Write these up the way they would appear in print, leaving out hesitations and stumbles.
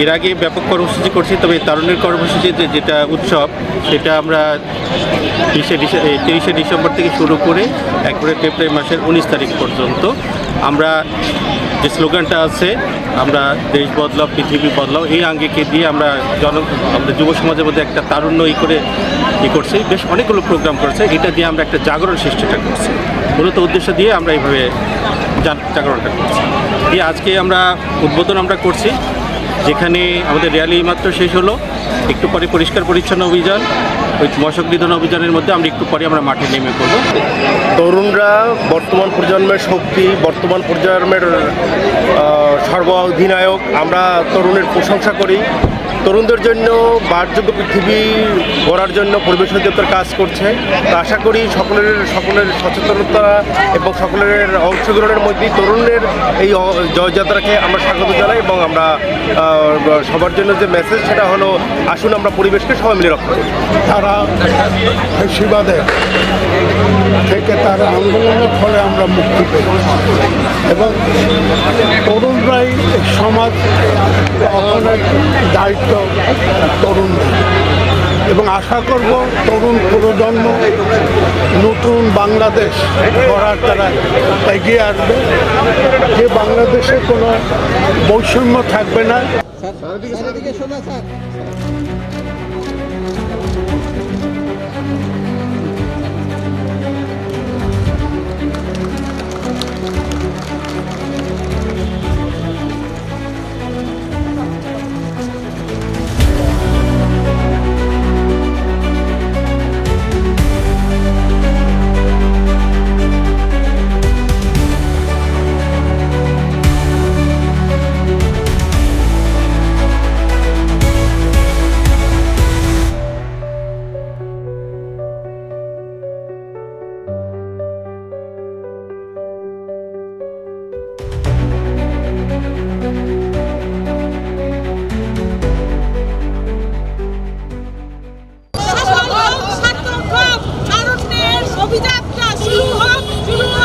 এর আগে ব্যাপক কর্মসূচি করছি, তবে তারুণ্যের কর্মসূচিতে যেটা উৎসব সেটা আমরা 23শে ডিসেম্বর থেকে শুরু করে একবারে ফেব্রুয়ারি মাসের 19 তারিখ পর্যন্ত আমরা যে স্লোগানটা আছে, আমরা দেশ বদলাও পৃথিবী বদলাও, এই আঙ্গিকে দিয়ে আমরা আমাদের যুব সমাজের মধ্যে একটা তারুণ্য করছি। বেশ অনেকগুলো প্রোগ্রাম করেছে, এটা দিয়ে আমরা একটা জাগরণ সৃষ্টিটা করছি। মূলত উদ্দেশ্য দিয়ে আমরা এইভাবে জাগরণটা করছি। দিয়ে আজকে আমরা উদ্বোধন করছি, যেখানে আমাদের র্যালি মাত্র শেষ হলো। একটু পরে পরিষ্কার পরিচ্ছন্ন অভিযান, ওই মশক নিধন অভিযানের মধ্যে আমরা একটু পরে আমরা মাঠে নেমে পড়ব। তরুণরা বর্তমান প্রজন্মের শক্তি, বর্তমান প্রজন্মের সর্বাধিনায়ক। আমরা তরুণের প্রশংসা করি। তরুণদের জন্য বাসযোগ্য পৃথিবী গড়ার জন্য পরিবেশ অধিদপ্তর কাজ করছে। তো আশা করি সকলের সচেতনতা এবং সকলের অংশগ্রহণের মধ্যেই তরুণের এই জয়যাত্রাকে আমরা স্বাগত জানাই। এবং আমরা সবার জন্য যে মেসেজ, সেটা হলো আসুন আমরা পরিবেশকে সবাই মিলে রক্ষা করি। তারা ফ্যাসিবাদের থেকে তারা আন্দোলনের ফলে আমরা মুক্তি পেয়েছি এবং তরুণরাই সমাজ গঠনের দায়িত্ব তরুণদের। এবং আশা করব তরুণ প্রজন্ম নতুন বাংলাদেশ গড়ার তারা এগিয়ে আসবে, যে বাংলাদেশে কোনো বৈষম্য থাকবে না।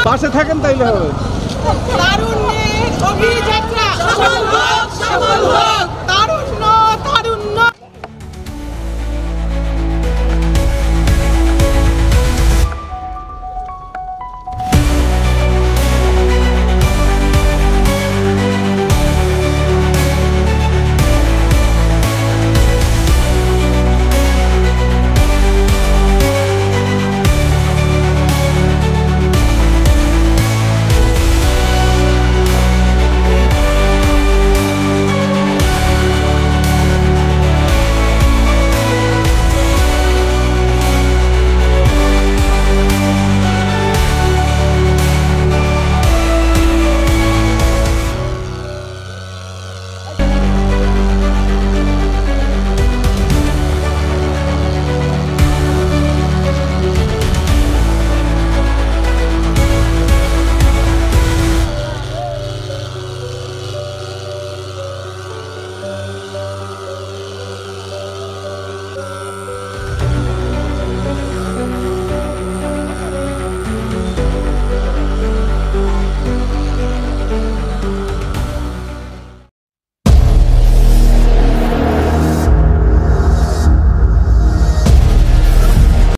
পাশে থাকেন তাইলে হবে।